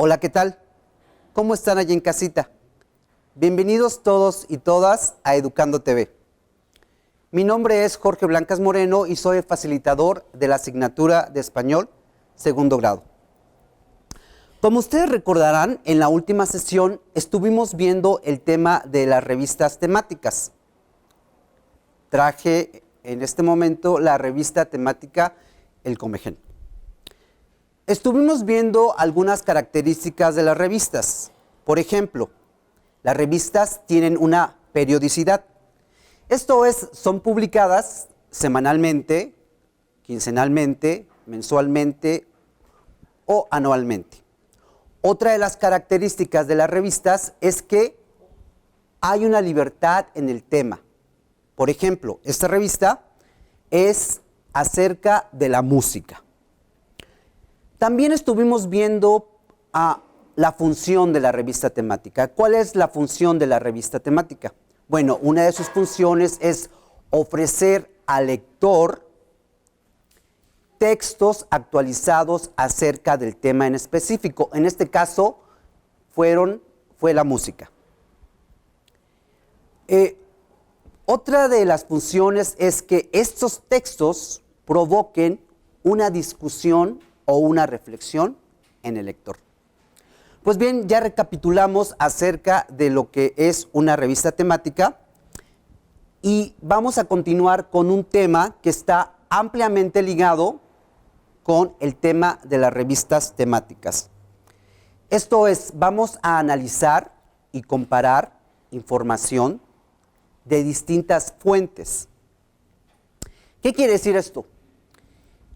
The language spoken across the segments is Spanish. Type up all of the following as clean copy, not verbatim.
Hola, ¿qué tal? ¿Cómo están allí en casita? Bienvenidos todos y todas a Educando TV. Mi nombre es Jorge Blancas Moreno y soy el facilitador de la asignatura de Español, segundo grado. Como ustedes recordarán, en la última sesión estuvimos viendo el tema de las revistas temáticas. Traje en este momento la revista temática El Comején. Estuvimos viendo algunas características de las revistas. Por ejemplo, las revistas tienen una periodicidad. Esto es, son publicadas semanalmente, quincenalmente, mensualmente o anualmente. Otra de las características de las revistas es que hay una libertad en el tema. Por ejemplo, esta revista es acerca de la música. También estuvimos viendo la función de la revista temática. ¿Cuál es la función de la revista temática? Bueno, una de sus funciones es ofrecer al lector textos actualizados acerca del tema en específico. En este caso, fue la música. Otra de las funciones es que estos textos provoquen una discusión o una reflexión en el lector. Pues bien, ya recapitulamos acerca de lo que es una revista temática y vamos a continuar con un tema que está ampliamente ligado con el tema de las revistas temáticas. Esto es, vamos a analizar y comparar información de distintas fuentes. ¿Qué quiere decir esto?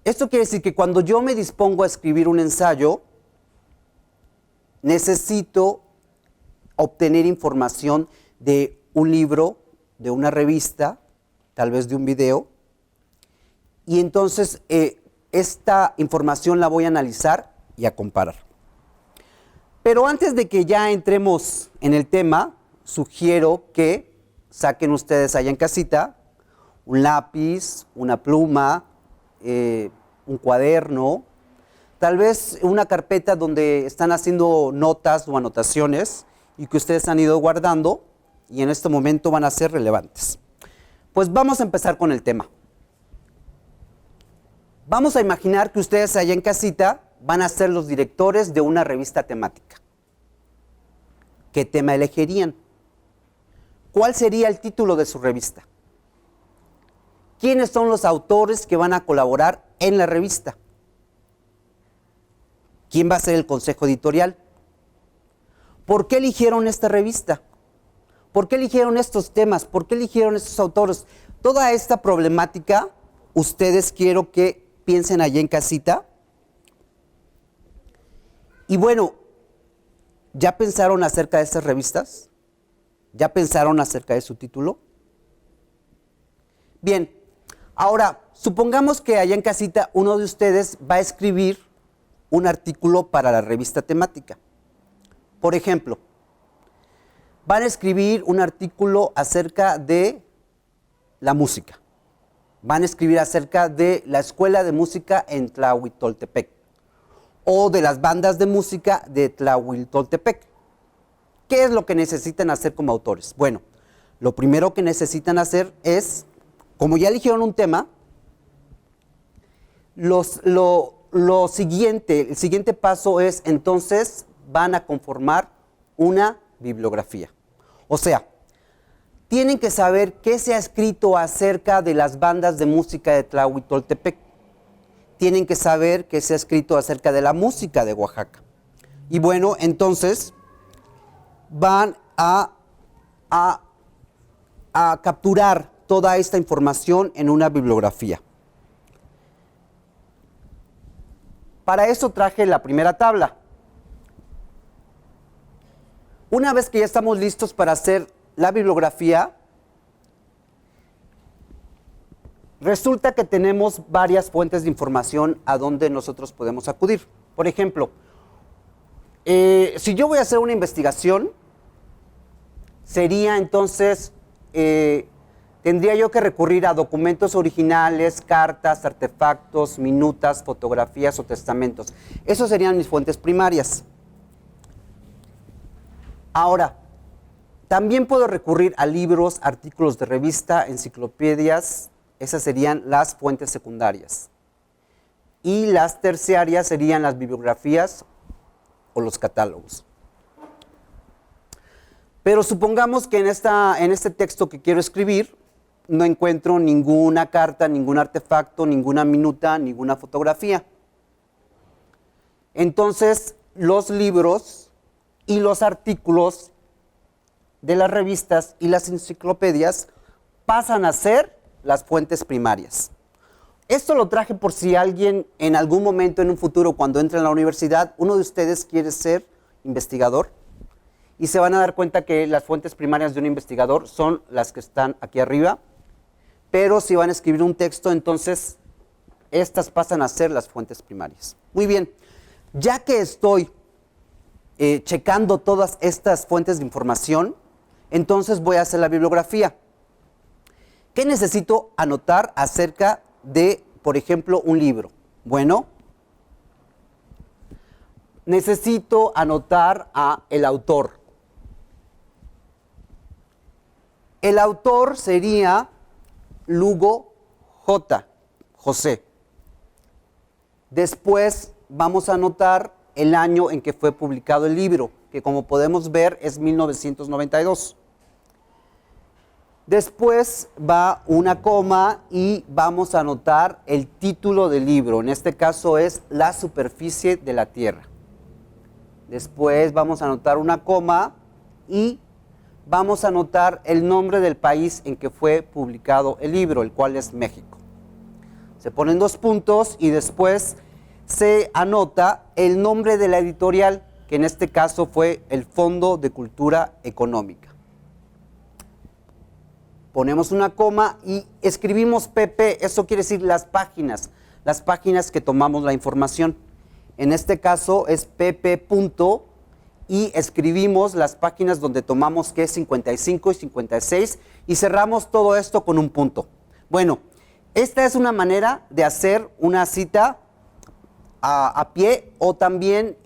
Esto quiere decir que cuando yo me dispongo a escribir un ensayo, necesito obtener información de un libro, de una revista, tal vez de un video, y entonces esta información la voy a analizar y a comparar. Pero antes de que ya entremos en el tema, sugiero que saquen ustedes allá en casita un lápiz, una pluma, un cuaderno, tal vez una carpeta donde están haciendo notas o anotaciones y que ustedes han ido guardando y en este momento van a ser relevantes. Pues vamos a empezar con el tema. Vamos a imaginar que ustedes allá en casita van a ser los directores de una revista temática. ¿Qué tema elegirían? ¿Cuál sería el título de su revista? ¿Quiénes son los autores que van a colaborar en la revista? ¿Quién va a ser el consejo editorial? ¿Por qué eligieron esta revista? ¿Por qué eligieron estos temas? ¿Por qué eligieron estos autores? Toda esta problemática, ustedes quiero que piensen allí en casita. Y bueno, ¿ya pensaron acerca de estas revistas? ¿Ya pensaron acerca de su título? Bien. Ahora, supongamos que allá en casita uno de ustedes va a escribir un artículo para la revista temática. Por ejemplo, van a escribir un artículo acerca de la música. Van a escribir acerca de la escuela de música en Tlahuitoltepec o de las bandas de música de Tlahuitoltepec. ¿Qué es lo que necesitan hacer como autores? Bueno, lo primero que necesitan hacer es, como ya eligieron un tema, el siguiente paso es, entonces, van a conformar una bibliografía. O sea, tienen que saber qué se ha escrito acerca de las bandas de música de Tlahuitoltepec. Tienen que saber qué se ha escrito acerca de la música de Oaxaca. Y bueno, entonces, van a capturar toda esta información en una bibliografía. Para eso traje la primera tabla. Una vez que ya estamos listos para hacer la bibliografía, resulta que tenemos varias fuentes de información a donde nosotros podemos acudir. Por ejemplo, si yo voy a hacer una investigación, sería entonces tendría yo que recurrir a documentos originales, cartas, artefactos, minutas, fotografías o testamentos. Esas serían mis fuentes primarias. Ahora, también puedo recurrir a libros, artículos de revista, enciclopedias. Esas serían las fuentes secundarias. Y las terciarias serían las bibliografías o los catálogos. Pero supongamos que en este texto que quiero escribir no encuentro ninguna carta, ningún artefacto, ninguna minuta, ninguna fotografía. Entonces, los libros y los artículos de las revistas y las enciclopedias pasan a ser las fuentes primarias. Esto lo traje por si alguien en algún momento en un futuro, cuando entre en la universidad, uno de ustedes quiere ser investigador y se van a dar cuenta que las fuentes primarias de un investigador son las que están aquí arriba, pero si van a escribir un texto, entonces estas pasan a ser las fuentes primarias. Muy bien, ya que estoy checando todas estas fuentes de información, entonces voy a hacer la bibliografía. ¿Qué necesito anotar acerca de, por ejemplo, un libro? Bueno, necesito anotar a el autor. El autor sería Lugo J. José. Después vamos a anotar el año en que fue publicado el libro, que como podemos ver es 1992. Después va una coma y vamos a anotar el título del libro. En este caso es La superficie de la Tierra. Después vamos a anotar una coma y vamos a anotar el nombre del país en que fue publicado el libro, el cual es México. Se ponen 2 puntos y después se anota el nombre de la editorial, que en este caso fue el Fondo de Cultura Económica. Ponemos una coma y escribimos PP, eso quiere decir las páginas que tomamos la información. En este caso es PP punto y escribimos las páginas donde tomamos que es 55 y 56 y cerramos todo esto con un punto. Bueno, esta es una manera de hacer una cita a pie o también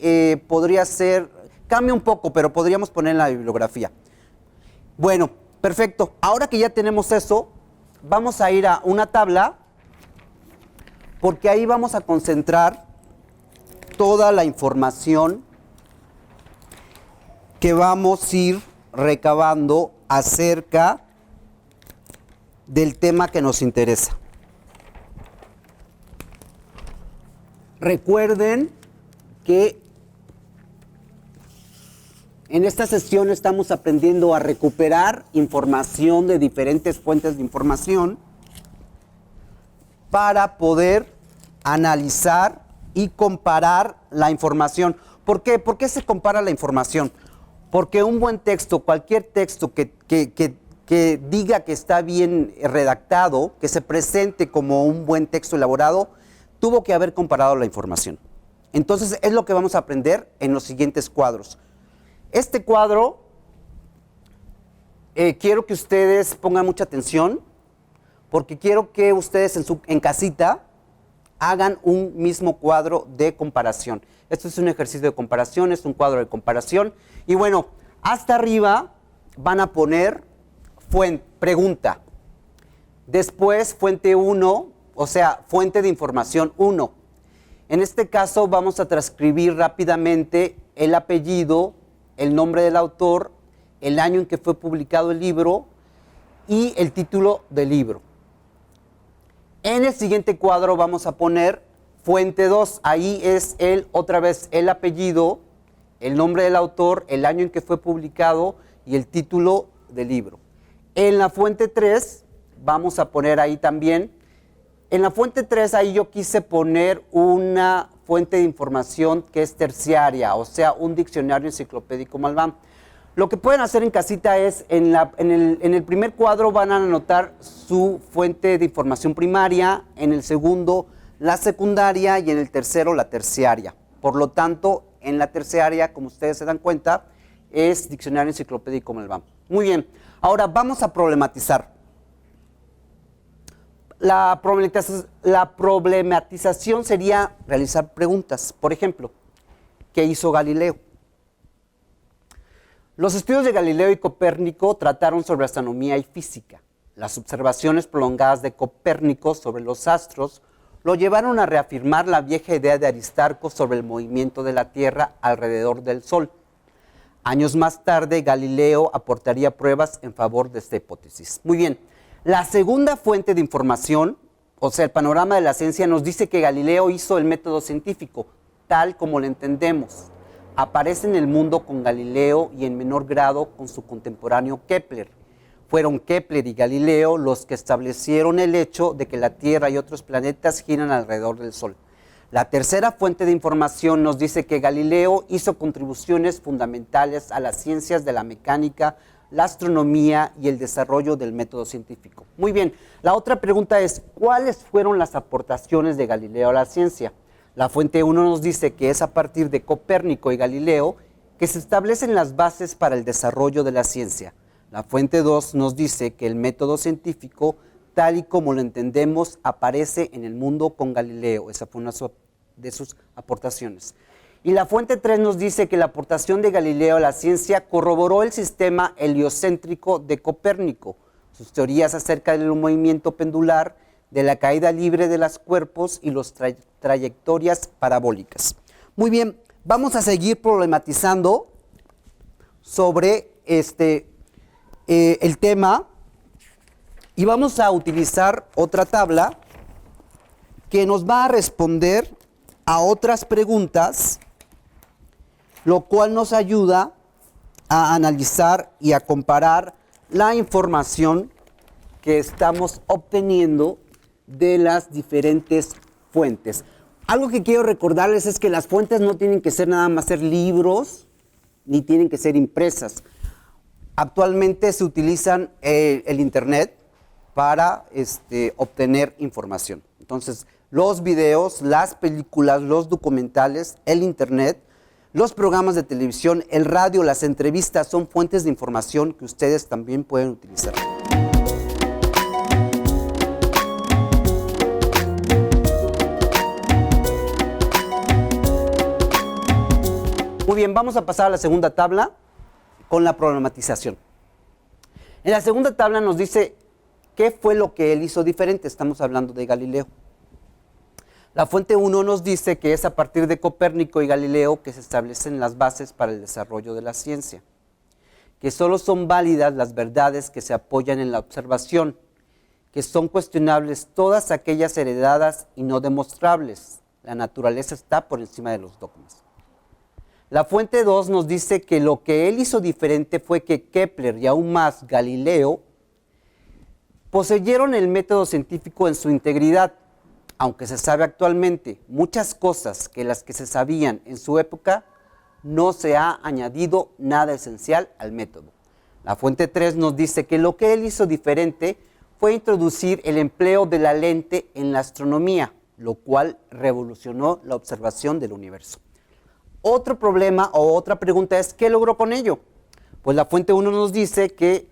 podría ser, cambia un poco, pero podríamos poner en la bibliografía. Bueno, perfecto. Ahora que ya tenemos eso, vamos a ir a una tabla porque ahí vamos a concentrar toda la información que vamos a ir recabando acerca del tema que nos interesa. Recuerden que en esta sesión estamos aprendiendo a recuperar información de diferentes fuentes de información para poder analizar y comparar la información. ¿Por qué? ¿Por qué se compara la información? Porque un buen texto, cualquier texto que diga que está bien redactado, que se presente como un buen texto elaborado, tuvo que haber comparado la información. Entonces es lo que vamos a aprender en los siguientes cuadros. Este cuadro, quiero que ustedes pongan mucha atención, porque quiero que ustedes en casita hagan un mismo cuadro de comparación. Esto es un ejercicio de comparación, es un cuadro de comparación. Y bueno, hasta arriba van a poner pregunta. Después fuente 1, o sea, fuente de información 1. En este caso vamos a transcribir rápidamente el apellido, el nombre del autor, el año en que fue publicado el libro y el título del libro. En el siguiente cuadro vamos a poner fuente 2. Ahí es otra vez el apellido, el nombre del autor, el año en que fue publicado y el título del libro. En la fuente 3 vamos a poner ahí también. En la fuente 3 ahí yo quise poner una fuente de información que es terciaria, o sea, un diccionario enciclopédico Malbán. Lo que pueden hacer en casita es, en el primer cuadro van a anotar su fuente de información primaria, en el segundo la secundaria y en el tercero la terciaria. Por lo tanto, en la terciaria, como ustedes se dan cuenta, es diccionario enciclopédico Malbán. Muy bien, ahora vamos a problematizar. La problematización sería realizar preguntas. Por ejemplo, ¿qué hizo Galileo? Los estudios de Galileo y Copérnico trataron sobre astronomía y física. Las observaciones prolongadas de Copérnico sobre los astros lo llevaron a reafirmar la vieja idea de Aristarco sobre el movimiento de la Tierra alrededor del Sol. Años más tarde, Galileo aportaría pruebas en favor de esta hipótesis. Muy bien, la segunda fuente de información, o sea, el panorama de la ciencia, nos dice que Galileo hizo el método científico, tal como lo entendemos. Aparece en el mundo con Galileo y en menor grado con su contemporáneo Kepler. Fueron Kepler y Galileo los que establecieron el hecho de que la Tierra y otros planetas giran alrededor del Sol. La tercera fuente de información nos dice que Galileo hizo contribuciones fundamentales a las ciencias de la mecánica, la astronomía y el desarrollo del método científico. Muy bien, la otra pregunta es, ¿cuáles fueron las aportaciones de Galileo a la ciencia? La fuente 1 nos dice que es a partir de Copérnico y Galileo que se establecen las bases para el desarrollo de la ciencia. La fuente 2 nos dice que el método científico, tal y como lo entendemos, aparece en el mundo con Galileo. Esa fue una de sus aportaciones. Y la fuente 3 nos dice que la aportación de Galileo a la ciencia corroboró el sistema heliocéntrico de Copérnico, sus teorías acerca del movimiento pendular, de la caída libre de los cuerpos y las trayectorias parabólicas. Muy bien, vamos a seguir problematizando sobre el tema y vamos a utilizar otra tabla que nos va a responder a otras preguntas, lo cual nos ayuda a analizar y a comparar la información que estamos obteniendo de las diferentes fuentes. Algo que quiero recordarles es que las fuentes no tienen que ser nada más ser libros, ni tienen que ser impresas. Actualmente se utilizan el Internet para obtener información. Entonces, los videos, las películas, los documentales, el Internet, los programas de televisión, el radio, las entrevistas son fuentes de información que ustedes también pueden utilizar. Muy bien, vamos a pasar a la segunda tabla con la problematización. En la segunda tabla nos dice qué fue lo que él hizo diferente. Estamos hablando de Galileo. La fuente 1 nos dice que es a partir de Copérnico y Galileo que se establecen las bases para el desarrollo de la ciencia, que solo son válidas las verdades que se apoyan en la observación, que son cuestionables todas aquellas heredadas y no demostrables. La naturaleza está por encima de los dogmas. La fuente 2 nos dice que lo que él hizo diferente fue que Kepler y aún más Galileo poseyeron el método científico en su integridad, aunque se sabe actualmente muchas cosas que las que se sabían en su época, no se ha añadido nada esencial al método. La fuente 3 nos dice que lo que él hizo diferente fue introducir el empleo de la lente en la astronomía, lo cual revolucionó la observación del universo. Otro problema o otra pregunta es, ¿qué logró con ello? Pues la fuente 1 nos dice que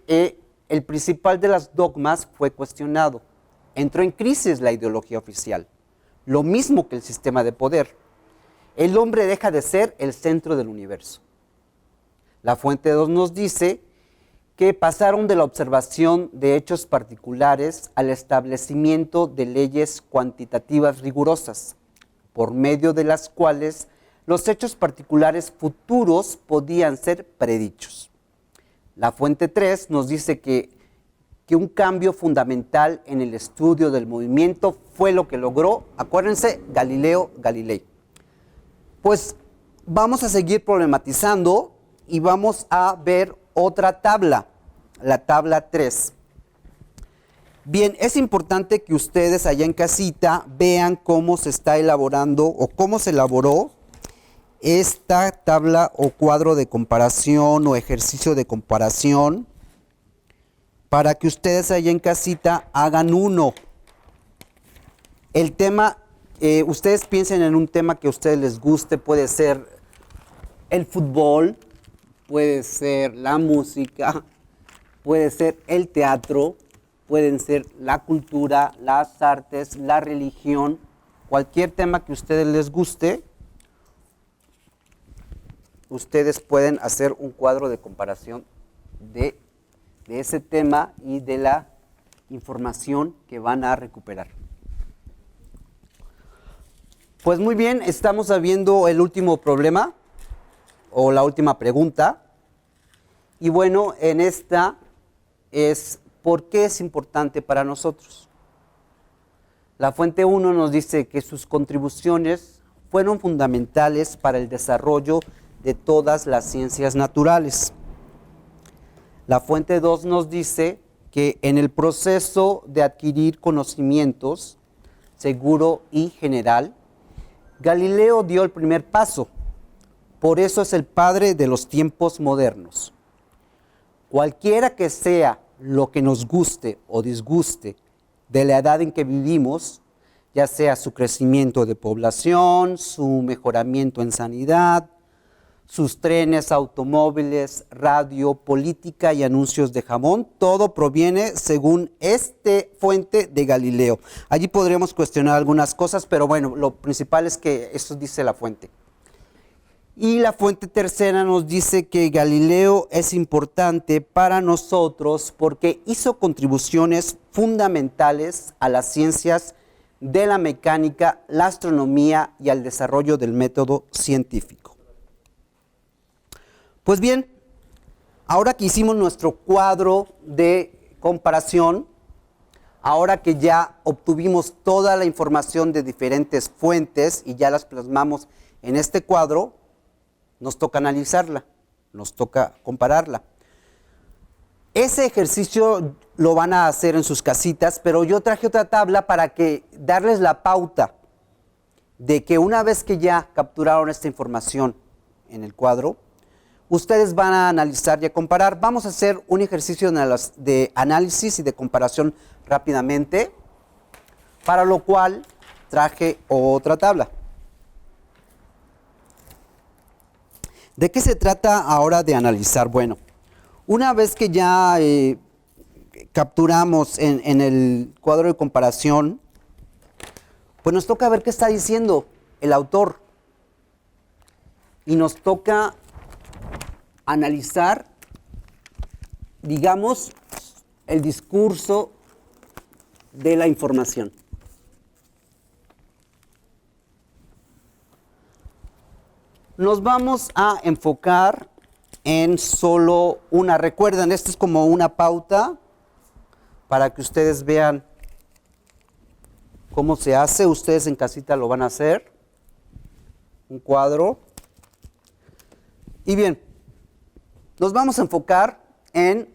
el principal de los dogmas fue cuestionado. Entró en crisis la ideología oficial, lo mismo que el sistema de poder. El hombre deja de ser el centro del universo. La fuente 2 nos dice que pasaron de la observación de hechos particulares al establecimiento de leyes cuantitativas rigurosas, por medio de las cuales los hechos particulares futuros podían ser predichos. La fuente 3 nos dice que un cambio fundamental en el estudio del movimiento fue lo que logró, acuérdense, Galileo Galilei. Pues vamos a seguir problematizando y vamos a ver otra tabla, la tabla 3. Bien, es importante que ustedes allá en casita vean cómo se está elaborando o cómo se elaboró esta tabla o cuadro de comparación o ejercicio de comparación para que ustedes allá en casita hagan uno. El tema, ustedes piensen en un tema que a ustedes les guste, puede ser el fútbol, puede ser la música, puede ser el teatro, pueden ser la cultura, las artes, la religión, cualquier tema que a ustedes les guste. ustedes pueden hacer un cuadro de comparación de ese tema y de la información que van a recuperar. Pues muy bien, estamos viendo el último problema o la última pregunta. Y bueno, en esta es ¿por qué es importante para nosotros? La fuente 1 nos dice que sus contribuciones fueron fundamentales para el desarrollo de todas las ciencias naturales. La fuente 2 nos dice que en el proceso de adquirir conocimientos seguro y general, Galileo dio el primer paso. Por eso es el padre de los tiempos modernos. Cualquiera que sea lo que nos guste o disguste de la edad en que vivimos, ya sea su crecimiento de población, su mejoramiento en sanidad, sus trenes, automóviles, radio, política y anuncios de jamón, todo proviene según esta fuente de Galileo. Allí podríamos cuestionar algunas cosas, pero bueno, lo principal es que eso dice la fuente. Y la fuente tercera nos dice que Galileo es importante para nosotros porque hizo contribuciones fundamentales a las ciencias de la mecánica, la astronomía y al desarrollo del método científico. Pues bien, ahora que hicimos nuestro cuadro de comparación, ahora que ya obtuvimos toda la información de diferentes fuentes y ya las plasmamos en este cuadro, nos toca analizarla, nos toca compararla. Ese ejercicio lo van a hacer en sus casitas, pero yo traje otra tabla para darles la pauta de que una vez que ya capturaron esta información en el cuadro, ustedes van a analizar y a comparar. Vamos a hacer un ejercicio de análisis y de comparación rápidamente, para lo cual traje otra tabla. ¿De qué se trata ahora de analizar? Bueno, una vez que ya capturamos en el cuadro de comparación, pues nos toca ver qué está diciendo el autor. Y nos toca analizar, digamos, el discurso de la información. Nos vamos a enfocar en solo una. Recuerden, esto es como una pauta para que ustedes vean cómo se hace. Ustedes en casita lo van a hacer. Un cuadro. Y bien, nos vamos a enfocar en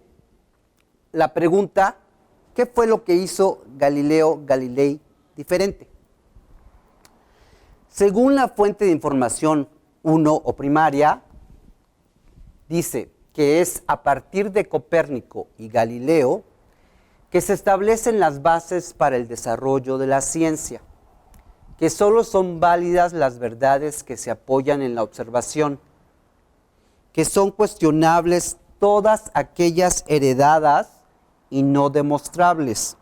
la pregunta, ¿qué fue lo que hizo Galileo Galilei diferente? Según la fuente de información 1 o primaria, dice que es a partir de Copérnico y Galileo que se establecen las bases para el desarrollo de la ciencia, que solo son válidas las verdades que se apoyan en la observación, que son cuestionables todas aquellas heredadas y no demostrables.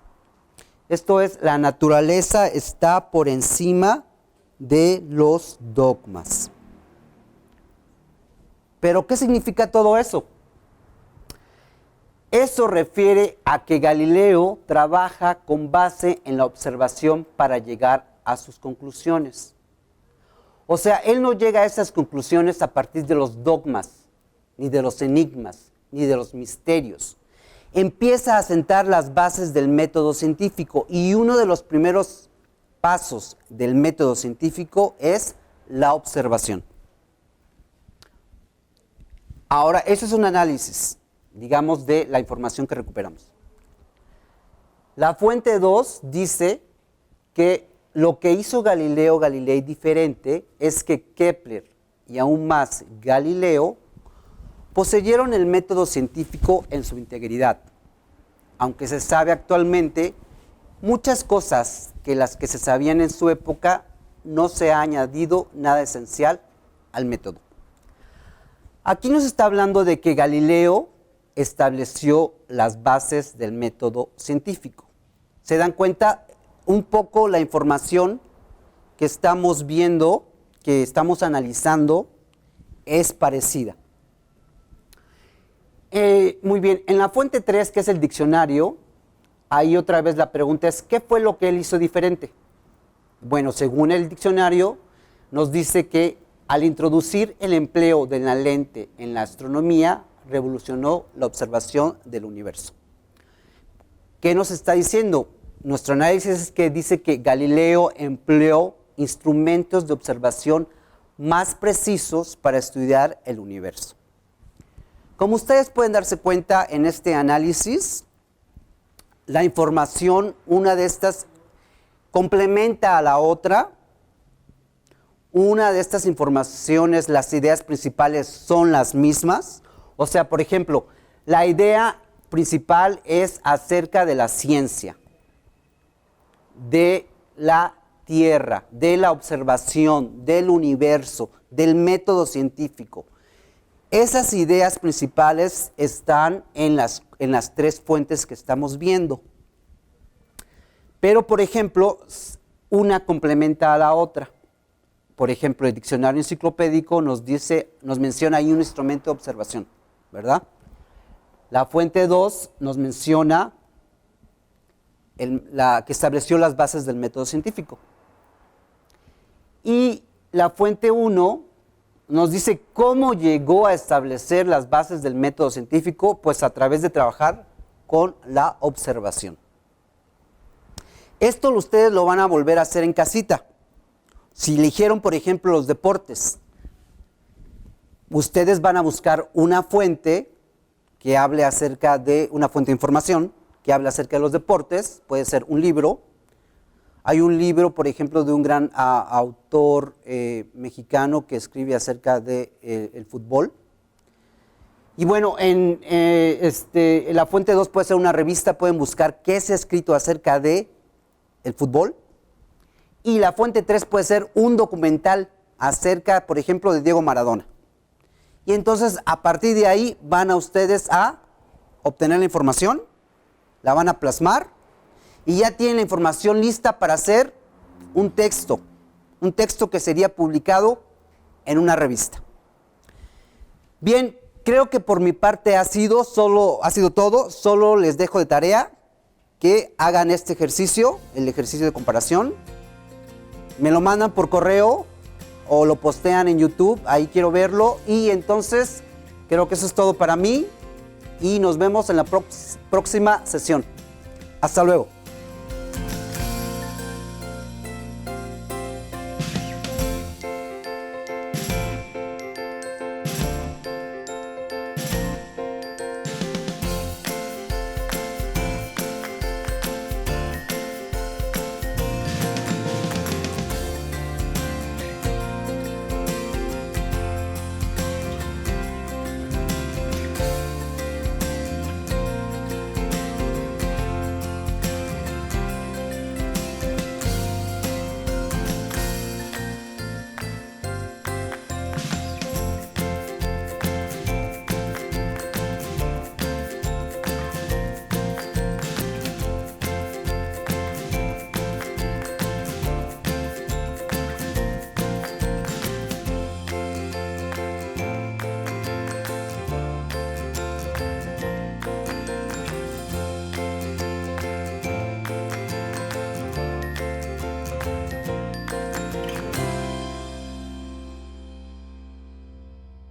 Esto es, la naturaleza está por encima de los dogmas. ¿Pero qué significa todo eso? Eso refiere a que Galileo trabaja con base en la observación para llegar a sus conclusiones. O sea, él no llega a esas conclusiones a partir de los dogmas, ni de los enigmas, ni de los misterios. Empieza a sentar las bases del método científico y uno de los primeros pasos del método científico es la observación. Ahora, eso es un análisis, digamos, de la información que recuperamos. La fuente 2 dice que lo que hizo Galileo Galilei diferente es que Kepler y aún más Galileo poseyeron el método científico en su integridad, aunque se sabe actualmente muchas cosas que las que se sabían en su época no se ha añadido nada esencial al método. Aquí nos está hablando de que Galileo estableció las bases del método científico. ¿Se dan cuenta? Un poco la información que estamos viendo, que estamos analizando, es parecida. Muy bien, en la fuente 3, que es el diccionario, ahí otra vez la pregunta es, ¿qué fue lo que él hizo diferente? Bueno, según el diccionario, nos dice que al introducir el empleo de la lente en la astronomía, revolucionó la observación del universo. ¿Qué nos está diciendo? Nuestro análisis es que dice que Galileo empleó instrumentos de observación más precisos para estudiar el universo. Como ustedes pueden darse cuenta en este análisis, la información, una de estas, complementa a la otra. Una de estas informaciones, las ideas principales son las mismas. O sea, por ejemplo, la idea principal es acerca de la ciencia, de la Tierra, de la observación, del universo, del método científico. Esas ideas principales están en las 3 fuentes que estamos viendo. Pero, por ejemplo, una complementa a la otra. Por ejemplo, el diccionario enciclopédico nos menciona ahí un instrumento de observación, ¿verdad? La fuente 2 nos menciona la que estableció las bases del método científico. Y la fuente 1 nos dice cómo llegó a establecer las bases del método científico, pues a través de trabajar con la observación. Esto ustedes lo van a volver a hacer en casita. Si eligieron, por ejemplo, los deportes, ustedes van a buscar una fuente que hable acerca de, una fuente de información que hable acerca de los deportes, puede ser un libro. Hay un libro, por ejemplo, de un gran autor mexicano que escribe acerca del fútbol. Y bueno, en la fuente 2 puede ser una revista, pueden buscar qué se ha escrito acerca de el fútbol. Y la fuente 3 puede ser un documental acerca, por ejemplo, de Diego Maradona. Y entonces, a partir de ahí, van a ustedes a obtener la información, la van a plasmar, y ya tienen la información lista para hacer un texto que sería publicado en una revista. Bien, creo que por mi parte ha sido todo. Solo les dejo de tarea que hagan este ejercicio, el ejercicio de comparación. Me lo mandan por correo o lo postean en YouTube, ahí quiero verlo. Y entonces creo que eso es todo para mí y nos vemos en la próxima sesión. Hasta luego.